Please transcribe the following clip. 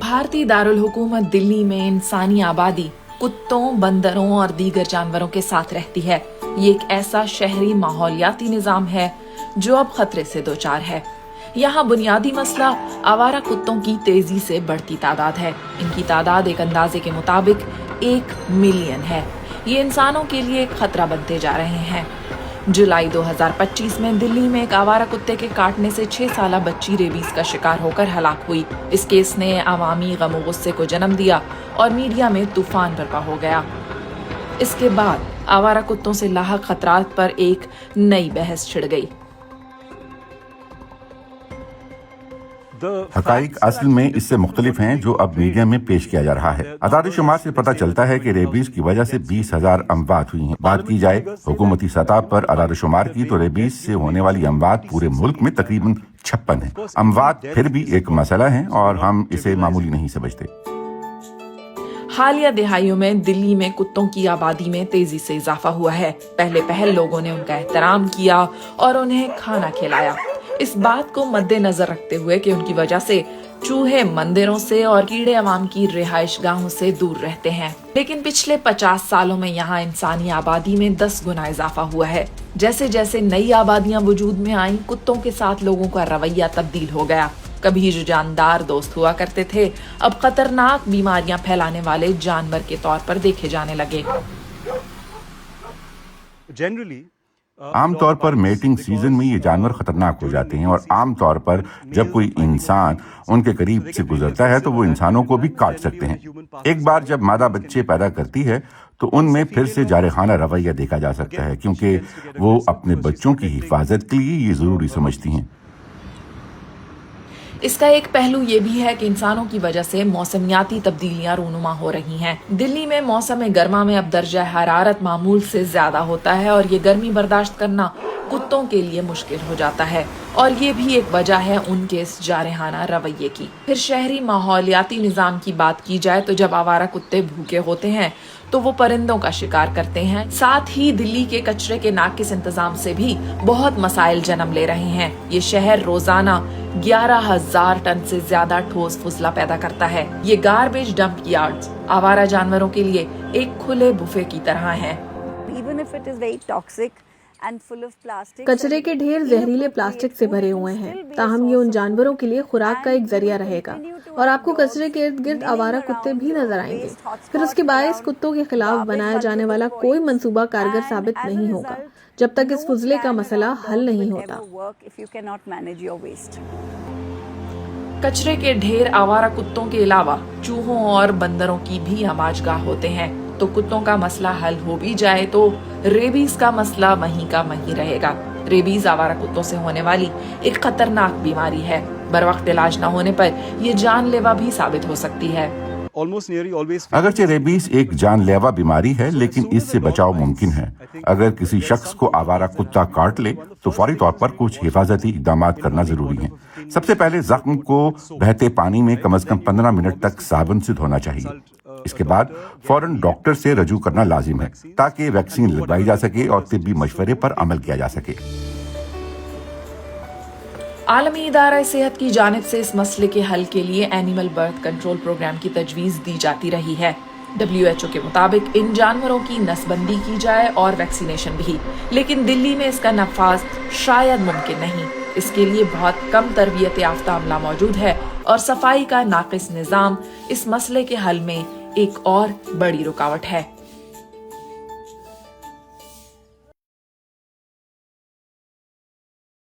भारतीय दारुल हुकूमत दिल्ली में इंसानी आबादी कुत्तों, बंदरों और दीगर जानवरों के साथ रहती है। ये एक ऐसा शहरी माहौलियाती निजाम है जो अब खतरे से दो चार है। यहाँ बुनियादी मसला आवारा कुत्तों की तेजी से बढ़ती तादाद है। इनकी तादाद एक अंदाजे के मुताबिक 1 मिलियन है। ये इंसानों के लिए एक खतरा बनते जा रहे हैं। जुलाई 2025 में दिल्ली में एक आवारा कुत्ते के काटने से 6 साला बच्ची रेबीज का शिकार होकर हलाक हुई। इस केस ने अवामी गम गुस्से को जन्म दिया और मीडिया में तूफान बरपा हो गया। इसके बाद आवारा कुत्तों से लाहक खतरात पर एक नई बहस छिड़ गई। हकाइक असल में इससे मुख्तलिफ हैं जो अब मीडिया में पेश किया जा रहा है। आदाद शुमार से पता चलता है कि रेबीज की वजह से 20,000 अमवात हुई हैं। बात की जाए हुकूमती सतह पर आदाद शुमार की तो रेबीज से होने वाली अमवात पूरे मुल्क में तकरीबन 56 है। अमवात फिर भी एक मसला है और हम इसे मामूली नहीं समझते। हालिया दिहाइयों में दिल्ली में कुत्तों की आबादी में तेजी से इजाफा हुआ है। पहले लोगों ने उनका एहतराम किया और उन्हें खाना खिलाया। इस बात को मद्देनजर रखते हुए कि उनकी वजह से चूहे मंदिरों से और कीड़े अवाम की रिहाइश गाहों से दूर रहते हैं। लेकिन पिछले 50 सालों में यहाँ इंसानी आबादी में 10 गुना इजाफा हुआ है। जैसे जैसे नई आबादियां वजूद में आईं, कुत्तों के साथ लोगों का रवैया तब्दील हो गया। कभी जो जानदार दोस्त हुआ करते थे, अब खतरनाक बीमारियां फैलाने वाले जानवर के तौर पर देखे जाने लगे। आमतौर पर मेटिंग सीजन में ये जानवर खतरनाक हो जाते हैं और आमतौर पर जब कोई इंसान उनके करीब से गुजरता है तो वो इंसानों को भी काट सकते हैं। एक बार जब मादा बच्चे पैदा करती है तो उनमें फिर से जारखाना रवैया देखा जा सकता है, क्योंकि वो अपने बच्चों की हिफाजत के लिए ये जरूरी समझती हैं। इसका एक पहलू ये भी है कि इंसानों की वजह से मौसमियाती तब्दीलियां रूनुमा हो रही हैं। दिल्ली में मौसम गर्मा में अब दर्जा हरारत मामूल से ज्यादा होता है और ये गर्मी बर्दाश्त करना कुत्तों के लिए मुश्किल हो जाता है और ये भी एक वजह है उनके इस जारहाना रवैये की। फिर शहरी माहौलियाती निजाम की बात की जाए तो जब आवारा कुत्ते भूखे होते हैं तो वो परिंदों का शिकार करते हैं। साथ ही दिल्ली के कचरे के नाकिस इंतजाम से भी बहुत मसाइल जन्म ले रहे हैं। ये शहर रोजाना 11,000 टन से ज्यादा ठोस फुजला पैदा करता है। ये गार्बेज डंप यार्ड्स आवारा जानवरों के लिए एक खुले बुफे की तरह हैं। कचरे के ढेर जहरीले प्लास्टिक से भरे हुए हैं, ताहम ये उन जानवरों के लिए खुराक का एक जरिया रहेगा और आपको कचरे के इर्द गिर्द आवारा कुत्ते भी नजर आएंगे। फिर उसके बायस कुत्तों के खिलाफ बनाया जाने वाला कोई मंसूबा कारगर साबित नहीं होगा जब तक इस फुजले का मसला हल नहीं होता। कचरे के ढेर आवारा कुत्तों के अलावा चूहों और बंदरों की भी आमाजगाह होते हैं। तो कुत्तों का मसला हल हो भी जाए तो रेबीज का मसला वहीं का वहीं रहेगा। रेबीज आवारा कुत्तों से होने वाली एक खतरनाक बीमारी है। बरवक्त इलाज न होने पर ये जानलेवा भी साबित हो सकती है। अगरचे रेबीज एक जानलेवा बीमारी है, लेकिन इससे बचाव मुमकिन है। अगर किसी शख्स को आवारा कुत्ता काट ले तो फौरी तौर पर कुछ हिफाजती इक़दाम करना जरूरी है। सबसे पहले जख्म को बहते पानी में कम से कम 15 मिनट तक साबुन से धोना चाहिए। इसके बाद फौरन डॉक्टर से रजू करना लाजिम है ताकि वैक्सीन लगवाई जा सके और तिब्बी मशवरे पर अमल किया जा सके। आलमी इदारा सेहत की जानिब से इस मसले के हल के लिए एनिमल बर्थ कंट्रोल प्रोग्राम की तजवीज दी जाती रही है। WHO के मुताबिक इन जानवरों की नसबंदी की जाए और वैक्सीनेशन भी, लेकिन दिल्ली में इसका नफाज शायद मुमकिन नहीं। इसके लिए बहुत कम तरबियत याफ्ता अमला मौजूद है और सफाई का नाकिस निजाम इस मसले के हल में एक और बड़ी रुकावट है।